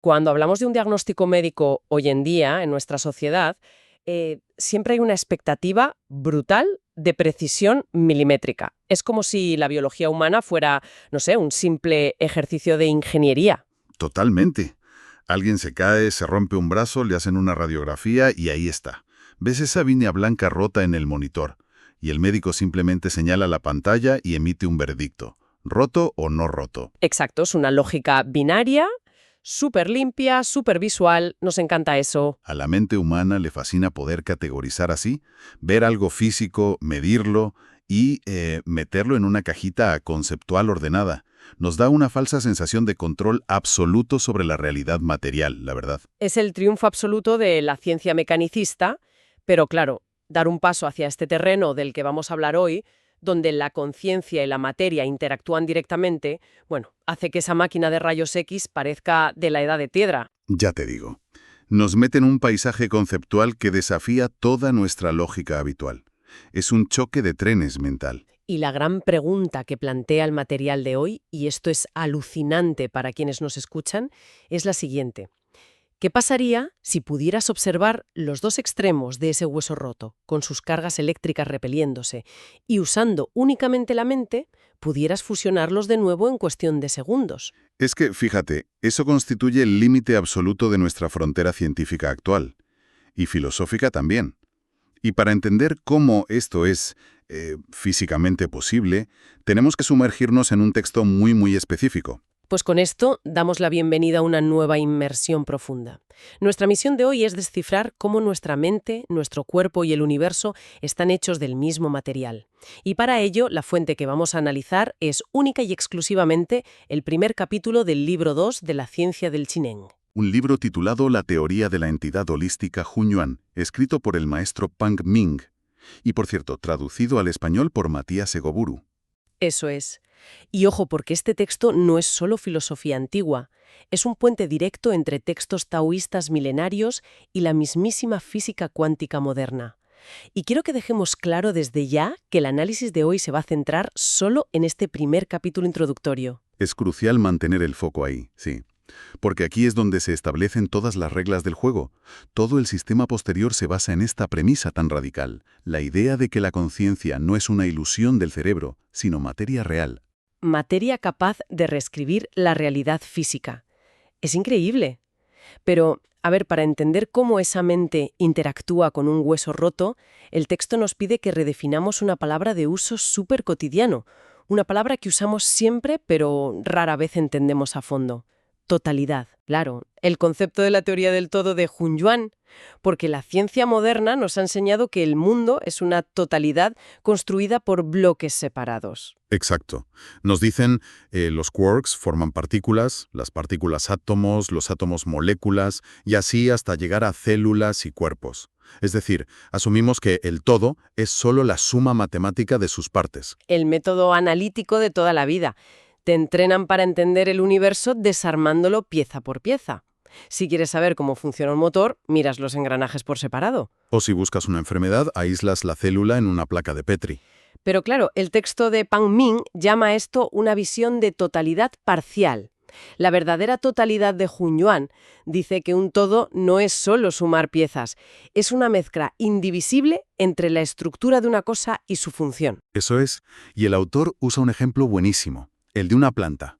Cuando hablamos de un diagnóstico médico hoy en día en nuestra sociedad, siempre hay una expectativa brutal de precisión milimétrica. Es como si la biología humana fuera, no sé, un simple ejercicio de ingeniería. Totalmente. Alguien se cae, se rompe un brazo, le hacen una radiografía y ahí está. Ves esa línea blanca rota en el monitor y el médico simplemente señala la pantalla y emite un veredicto. ¿Roto o no roto? Exacto, es una lógica binaria, súper limpia, súper visual. Nos encanta eso. A la mente humana le fascina poder categorizar así, ver algo físico, medirlo y meterlo en una cajita conceptual ordenada. Nos da una falsa sensación de control absoluto sobre la realidad material, la verdad. Es el triunfo absoluto de la ciencia mecanicista, pero claro, dar un paso hacia este terreno del que vamos a hablar hoy, donde la conciencia y la materia interactúan directamente, bueno, hace que esa máquina de rayos X parezca de la edad de piedra. Ya te digo. Nos mete en un paisaje conceptual que desafía toda nuestra lógica habitual. Es un choque de trenes mental. Y la gran pregunta que plantea el material de hoy, y esto es alucinante para quienes nos escuchan, es la siguiente. ¿Qué pasaría si pudieras observar los dos extremos de ese hueso roto, con sus cargas eléctricas repeliéndose, y usando únicamente la mente, pudieras fusionarlos de nuevo en cuestión de segundos? Es que, fíjate, eso constituye el límite absoluto de nuestra frontera científica actual. Y filosófica también. Y para entender cómo esto es físicamente posible, tenemos que sumergirnos en un texto muy específico. Pues con esto damos la bienvenida a una nueva inmersión profunda. Nuestra misión de hoy es descifrar cómo nuestra mente, nuestro cuerpo y el universo están hechos del mismo material. Y para ello, la fuente que vamos a analizar es única y exclusivamente el primer capítulo del libro 2 de la ciencia del Chineng. Un libro titulado La teoría de la entidad holística Hunyuan, escrito por el maestro Pang Ming, y por cierto, traducido al español por Matías Egoburu. Eso es. Y ojo, porque este texto no es solo filosofía antigua, es un puente directo entre textos taoístas milenarios y la mismísima física cuántica moderna. Y quiero que dejemos claro desde ya que el análisis de hoy se va a centrar solo en este primer capítulo introductorio. Es crucial mantener el foco ahí, sí. Porque aquí es donde se establecen todas las reglas del juego. Todo el sistema posterior se basa en esta premisa tan radical, la idea de que la conciencia no es una ilusión del cerebro, sino materia real. Materia capaz de reescribir la realidad física. Es increíble. Pero, a ver, para entender cómo esa mente interactúa con un hueso roto, el texto nos pide que redefinamos una palabra de uso súper cotidiano, una palabra que usamos siempre pero rara vez entendemos a fondo. Totalidad, claro, el concepto de la teoría del todo de Hunyuan, porque la ciencia moderna nos ha enseñado que el mundo es una totalidad construida por bloques separados. Exacto. Nos dicen, los quarks forman partículas, las partículas átomos, los átomos moléculas, y así hasta llegar a células y cuerpos. Es decir, asumimos que el todo es solo la suma matemática de sus partes. El método analítico de toda la vida. Te entrenan para entender el universo desarmándolo pieza por pieza. Si quieres saber cómo funciona un motor, miras los engranajes por separado. O si buscas una enfermedad, aíslas la célula en una placa de Petri. Pero claro, el texto de Pang Ming llama a esto una visión de totalidad parcial. La verdadera totalidad de Hunyuan dice que un todo no es solo sumar piezas, es una mezcla indivisible entre la estructura de una cosa y su función. Eso es, y el autor usa un ejemplo buenísimo, el de una planta.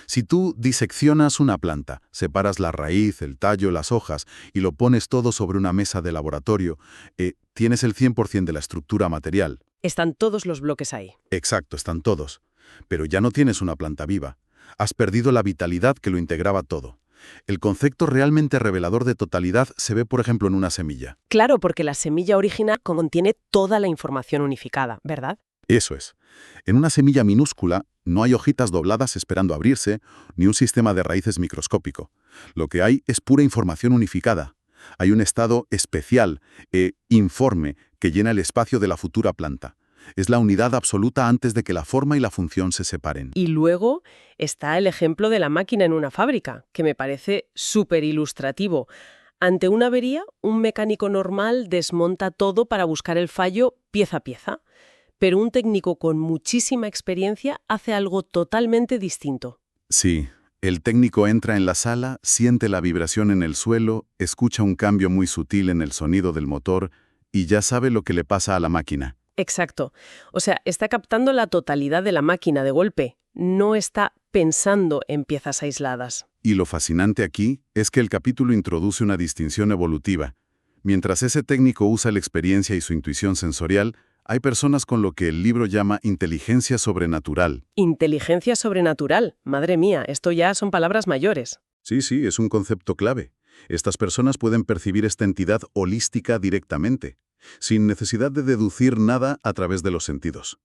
Si tú diseccionas una planta, separas la raíz, el tallo, las hojas y lo pones todo sobre una mesa de laboratorio, tienes el 100% de la estructura material. Están todos los bloques ahí. Exacto, están todos. Pero ya no tienes una planta viva. Has perdido la vitalidad que lo integraba todo. El concepto realmente revelador de totalidad se ve, por ejemplo, en una semilla. Claro, porque la semilla original contiene toda la información unificada, ¿verdad? Eso es. En una semilla minúscula no hay hojitas dobladas esperando abrirse, ni un sistema de raíces microscópico. Lo que hay es pura información unificada. Hay un estado especial, informe, que llena el espacio de la futura planta. Es la unidad absoluta antes de que la forma y la función se separen. Y luego está el ejemplo de la máquina en una fábrica, que me parece súper ilustrativo. Ante una avería, un mecánico normal desmonta todo para buscar el fallo pieza a pieza. Pero un técnico con muchísima experiencia hace algo totalmente distinto. Sí, El técnico entra en la sala, siente la vibración en el suelo, escucha un cambio muy sutil en el sonido del motor y ya sabe lo que le pasa a la máquina. Exacto. O sea, está captando la totalidad de la máquina de golpe. No está pensando en piezas aisladas. Y lo fascinante aquí es que el capítulo introduce una distinción evolutiva. Mientras ese técnico usa la experiencia y su intuición sensorial, hay personas con lo que el libro llama inteligencia sobrenatural. Inteligencia sobrenatural. Madre mía, esto ya son palabras mayores. Sí, es un concepto clave. Estas personas pueden percibir esta entidad holística directamente, sin necesidad de deducir nada a través de los sentidos.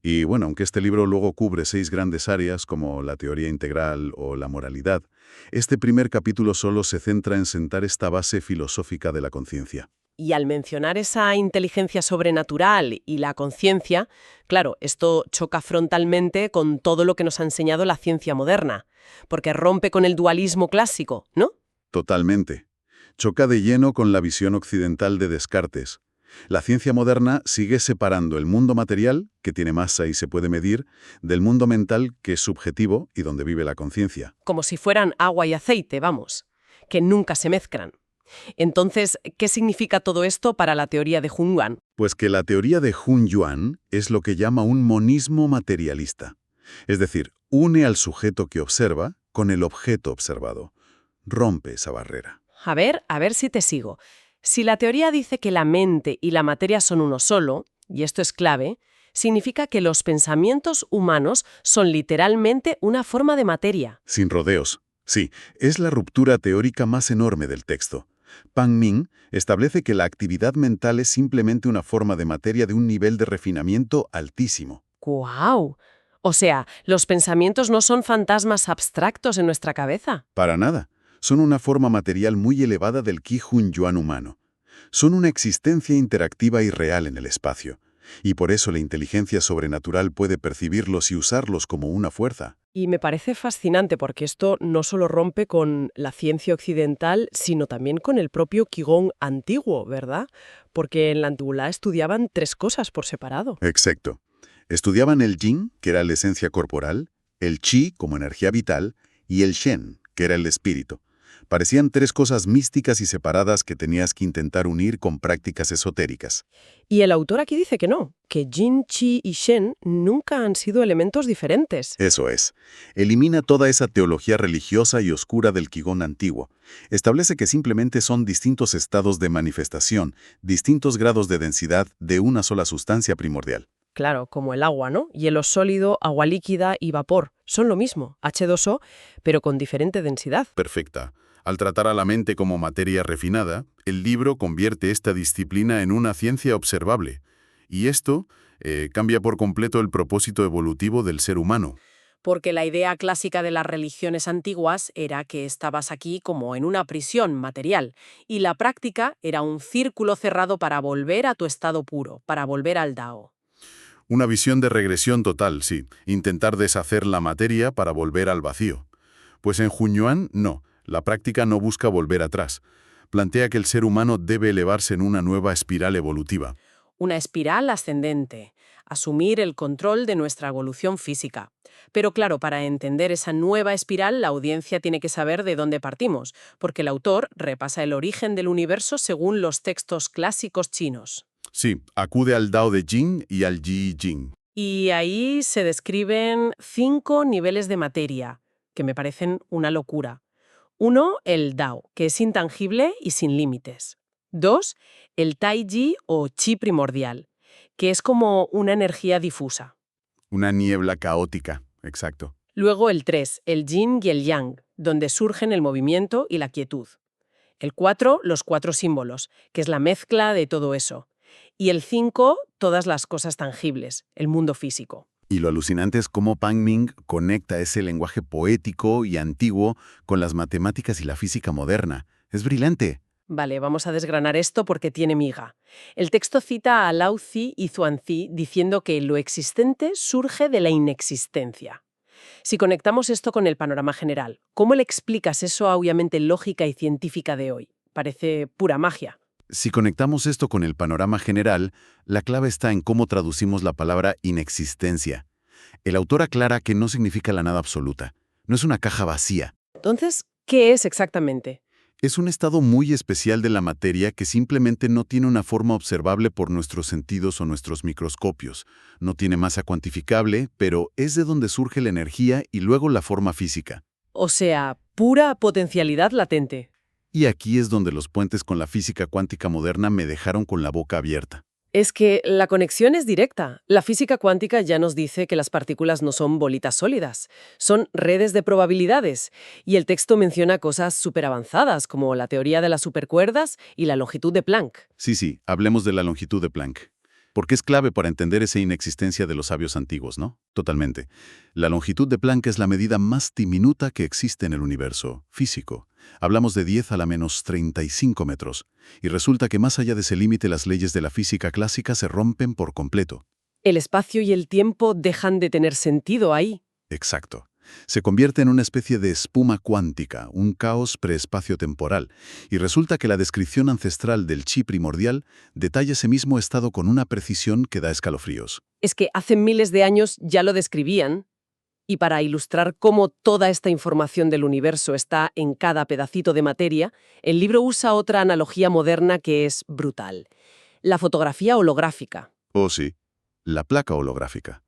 Y bueno, aunque este libro luego cubre 6 grandes áreas como la teoría integral o la moralidad, este primer capítulo solo se centra en sentar esta base filosófica de la conciencia. Y al mencionar esa inteligencia sobrenatural y la conciencia, claro, esto choca frontalmente con todo lo que nos ha enseñado la ciencia moderna, porque rompe con el dualismo clásico, ¿no? Totalmente. Choca de lleno con la visión occidental de Descartes. La ciencia moderna sigue separando el mundo material, que tiene masa y se puede medir, del mundo mental, que es subjetivo y donde vive la conciencia. Como si fueran agua y aceite, vamos, que nunca se mezclan. Entonces, ¿qué significa todo esto para la teoría de Jung Yuan? Pues que la teoría de Jung Yuan es lo que llama un monismo materialista. Es decir, une al sujeto que observa con el objeto observado. Rompe esa barrera. A ver si te sigo. Si la teoría dice que la mente y la materia son uno solo, y esto es clave, significa que los pensamientos humanos son literalmente una forma de materia. Sin rodeos. Sí, es la ruptura teórica más enorme del texto. Pan Ming establece que la actividad mental es simplemente una forma de materia de un nivel de refinamiento altísimo. ¡Guau! O sea, los pensamientos no son fantasmas abstractos en nuestra cabeza. Para nada. Son una forma material muy elevada del Qi Jun Yuan humano. Son una existencia interactiva y real en el espacio. Y por eso la inteligencia sobrenatural puede percibirlos y usarlos como una fuerza. Y me parece fascinante porque esto no solo rompe con la ciencia occidental, sino también con el propio Qigong antiguo, ¿verdad? Porque en la antigüedad estudiaban 3 cosas por separado. Exacto. Estudiaban el Yin, que era la esencia corporal, el Qi como energía vital, y el Shen, que era el espíritu. Parecían 3 cosas místicas y separadas que tenías que intentar unir con prácticas esotéricas. Y el autor aquí dice que no, que Jin, Qi y Shen nunca han sido elementos diferentes. Eso es. Elimina toda esa teología religiosa y oscura del Qigong antiguo. Establece que simplemente son distintos estados de manifestación, distintos grados de densidad de una sola sustancia primordial. Claro, como el agua, ¿no? Hielo sólido, agua líquida y vapor. Son lo mismo, H2O, pero con diferente densidad. Perfecta. Al tratar a la mente como materia refinada, el libro convierte esta disciplina en una ciencia observable. Y esto cambia por completo el propósito evolutivo del ser humano. Porque la idea clásica de las religiones antiguas era que estabas aquí como en una prisión material, y la práctica era un círculo cerrado para volver a tu estado puro, para volver al Dao. Una visión de regresión total, sí. Intentar deshacer la materia para volver al vacío. Pues en Jung Yuan, no. La práctica no busca volver atrás. Plantea que el ser humano debe elevarse en una nueva espiral evolutiva. Una espiral ascendente, asumir el control de nuestra evolución física. Pero claro, para entender esa nueva espiral, la audiencia tiene que saber de dónde partimos, porque el autor repasa el origen del universo según los textos clásicos chinos. Sí, acude al Dao de Jing y al Yi Jing. Y ahí se describen 5 niveles de materia, que me parecen una locura. 1, el Dao, que es intangible y sin límites. 2, el Taiji o Chi primordial, que es como una energía difusa. Una niebla caótica, exacto. Luego el 3, el Yin y el Yang, donde surgen el movimiento y la quietud. El 4, los 4 símbolos, que es la mezcla de todo eso. Y el 5, todas las cosas tangibles, el mundo físico. Y lo alucinante es cómo Pan Ming conecta ese lenguaje poético y antiguo con las matemáticas y la física moderna. Es brillante. Vale, vamos a desgranar esto porque tiene miga. El texto cita a Lao Tzu y Zhuangzi diciendo que lo existente surge de la inexistencia. Si conectamos esto con el panorama general, ¿cómo le explicas eso a obviamente lógica y científica de hoy? Parece pura magia. Si conectamos esto con el panorama general, la clave está en cómo traducimos la palabra inexistencia. El autor aclara que no significa la nada absoluta. no es una caja vacía. Entonces, ¿qué es exactamente? Es un estado muy especial de la materia que simplemente no tiene una forma observable por nuestros sentidos o nuestros microscopios. No tiene masa cuantificable, pero es de donde surge la energía y luego la forma física. O sea, pura potencialidad latente. Y aquí es donde los puentes con la física cuántica moderna me dejaron con la boca abierta. Es que la conexión es directa. La física cuántica ya nos dice que las partículas no son bolitas sólidas, son redes de probabilidades. Y el texto menciona cosas súper avanzadas, como la teoría de las supercuerdas y la longitud de Planck. Sí, hablemos de la longitud de Planck. Porque es clave para entender esa inexistencia de los sabios antiguos, ¿no? Totalmente. La longitud de Planck es la medida más diminuta que existe en el universo físico. Hablamos de 10 a la menos 35 metros. Y resulta que más allá de ese límite las leyes de la física clásica se rompen por completo. El espacio y el tiempo dejan de tener sentido ahí. Exacto. Se convierte en una especie de espuma cuántica, un caos preespacio-temporal, y resulta que la descripción ancestral del chi primordial detalla ese mismo estado con una precisión que da escalofríos. Es que hace miles de años ya lo describían, y para ilustrar cómo toda esta información del universo está en cada pedacito de materia, el libro usa otra analogía moderna que es brutal: la fotografía holográfica. Oh sí, la placa holográfica.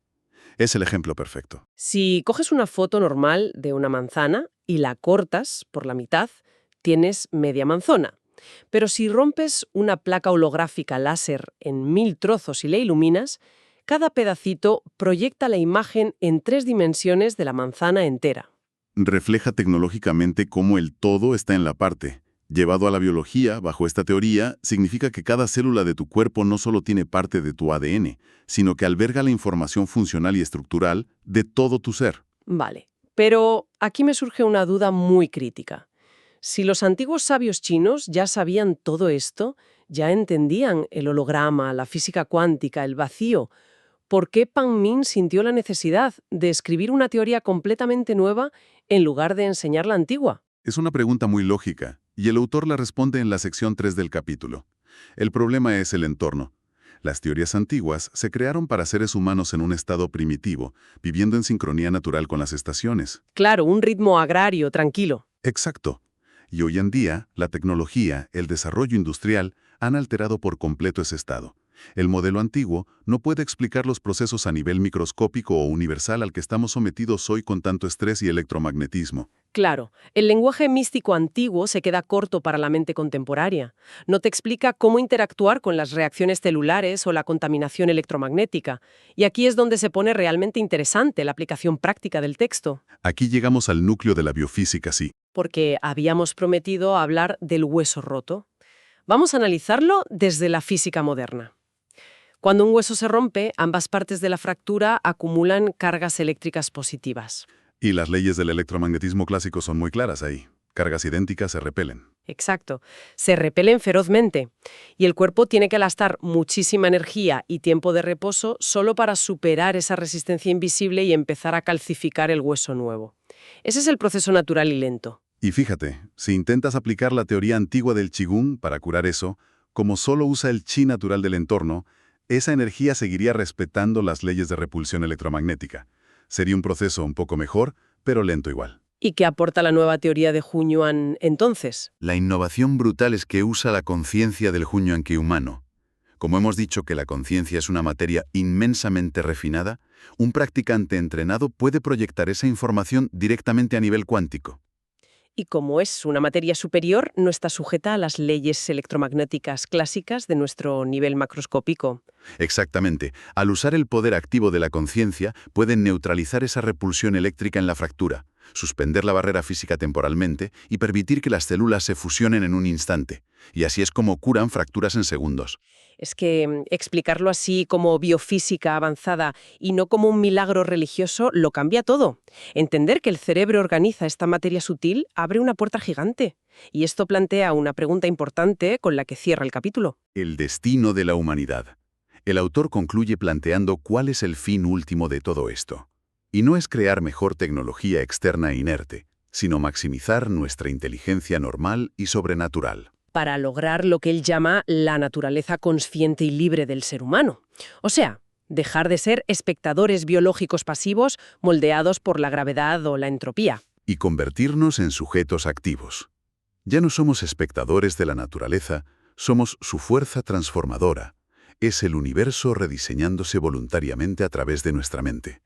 Es el ejemplo perfecto. Si coges una foto normal de una manzana y la cortas por la mitad, tienes media manzana. Pero si rompes una placa holográfica láser en 1000 trozos y la iluminas, cada pedacito proyecta la imagen en 3 dimensiones de la manzana entera. Refleja tecnológicamente cómo el todo está en la parte. Llevado a la biología, bajo esta teoría, significa que cada célula de tu cuerpo no solo tiene parte de tu ADN, sino que alberga la información funcional y estructural de todo tu ser. Vale, pero aquí me surge una duda muy crítica. Si los antiguos sabios chinos ya sabían todo esto, ya entendían el holograma, la física cuántica, el vacío, ¿por qué Pan Min sintió la necesidad de escribir una teoría completamente nueva en lugar de enseñar la antigua? Es una pregunta muy lógica, y el autor la responde en la sección 3 del capítulo. El problema es el entorno. Las teorías antiguas se crearon para seres humanos en un estado primitivo, viviendo en sincronía natural con las estaciones. Claro, un ritmo agrario, tranquilo. Exacto. Y hoy en día, la tecnología, el desarrollo industrial, han alterado por completo ese estado. El modelo antiguo no puede explicar los procesos a nivel microscópico o universal al que estamos sometidos hoy con tanto estrés y electromagnetismo. Claro, el lenguaje místico antiguo se queda corto para la mente contemporánea. No te explica cómo interactuar con las reacciones celulares o la contaminación electromagnética. Y aquí es donde se pone realmente interesante la aplicación práctica del texto. Aquí llegamos al núcleo de la biofísica, sí. Porque habíamos prometido hablar del hueso roto. Vamos a analizarlo desde la física moderna. Cuando un hueso se rompe, ambas partes de la fractura acumulan cargas eléctricas positivas. Y las leyes del electromagnetismo clásico son muy claras ahí. Cargas idénticas se repelen. Exacto. Se repelen ferozmente. Y el cuerpo tiene que gastar muchísima energía y tiempo de reposo solo para superar esa resistencia invisible y empezar a calcificar el hueso nuevo. Ese es el proceso natural y lento. Y fíjate, si intentas aplicar la teoría antigua del Qigong para curar eso, como solo usa el chi natural del entorno, esa energía seguiría respetando las leyes de repulsión electromagnética. Sería un proceso un poco mejor, pero lento igual. ¿Y qué aporta la nueva teoría de Hunyuan entonces? La innovación brutal es que usa la conciencia del Hunyuan-Qi humano. Como hemos dicho que la conciencia es una materia inmensamente refinada, un practicante entrenado puede proyectar esa información directamente a nivel cuántico. Y como es una materia superior, no está sujeta a las leyes electromagnéticas clásicas de nuestro nivel macroscópico. Exactamente. Al usar el poder activo de la conciencia, pueden neutralizar esa repulsión eléctrica en la fractura, suspender la barrera física temporalmente y permitir que las células se fusionen en un instante. Y así es como curan fracturas en segundos. Es que explicarlo así como biofísica avanzada y no como un milagro religioso lo cambia todo. Entender que el cerebro organiza esta materia sutil abre una puerta gigante. Y esto plantea una pregunta importante con la que cierra el capítulo. El destino de la humanidad. El autor concluye planteando cuál es el fin último de todo esto. Y no es crear mejor tecnología externa e inerte, sino maximizar nuestra inteligencia normal y sobrenatural. Para lograr lo que él llama la naturaleza consciente y libre del ser humano. O sea, dejar de ser espectadores biológicos pasivos moldeados por la gravedad o la entropía. y convertirnos en sujetos activos. Ya no somos espectadores de la naturaleza, somos su fuerza transformadora. Es el universo rediseñándose voluntariamente a través de nuestra mente.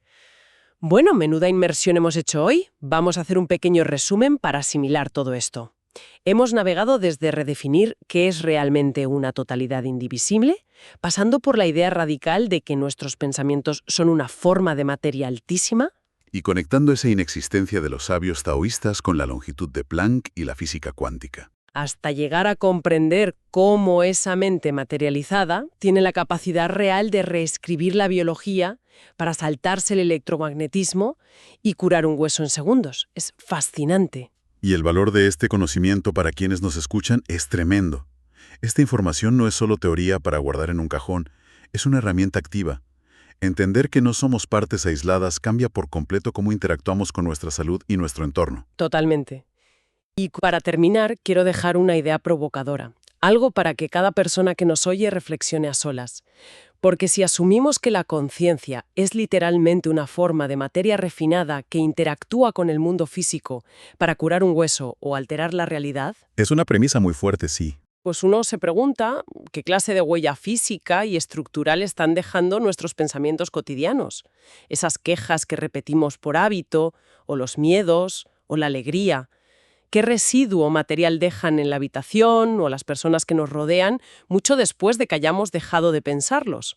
Bueno, menuda inmersión hemos hecho hoy. Vamos a hacer un pequeño resumen para asimilar todo esto. Hemos navegado desde redefinir qué es realmente una totalidad indivisible, pasando por la idea radical de que nuestros pensamientos son una forma de materia altísima, Y conectando esa inexistencia de los sabios taoístas con la longitud de Planck y la física cuántica. hasta llegar a comprender cómo esa mente materializada tiene la capacidad real de reescribir la biología para saltarse el electromagnetismo y curar un hueso en segundos. Es fascinante. Y el valor de este conocimiento para quienes nos escuchan es tremendo. Esta información no es solo teoría para guardar en un cajón, es una herramienta activa. Entender que no somos partes aisladas cambia por completo cómo interactuamos con nuestra salud y nuestro entorno. Totalmente. Y para terminar, quiero dejar una idea provocadora. Algo para que cada persona que nos oye reflexione a solas. Porque si asumimos que la conciencia es literalmente una forma de materia refinada que interactúa con el mundo físico para curar un hueso o alterar la realidad, Es una premisa muy fuerte, sí. pues uno se pregunta qué clase de huella física y estructural están dejando nuestros pensamientos cotidianos. Esas quejas que repetimos por hábito, o los miedos, o la alegría. ¿Qué residuo material dejan en la habitación o las personas que nos rodean mucho después de que hayamos dejado de pensarlos?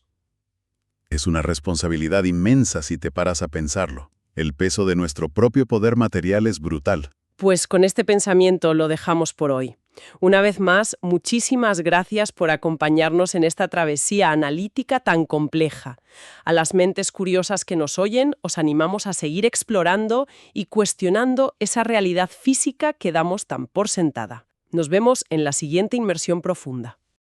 Es una responsabilidad inmensa si te paras a pensarlo. El peso de nuestro propio poder material es brutal. Pues con este pensamiento lo dejamos por hoy. Una vez más, muchísimas gracias por acompañarnos en esta travesía analítica tan compleja. A las mentes curiosas que nos oyen, os animamos a seguir explorando y cuestionando esa realidad física que damos tan por sentada. Nos vemos en la siguiente inmersión profunda.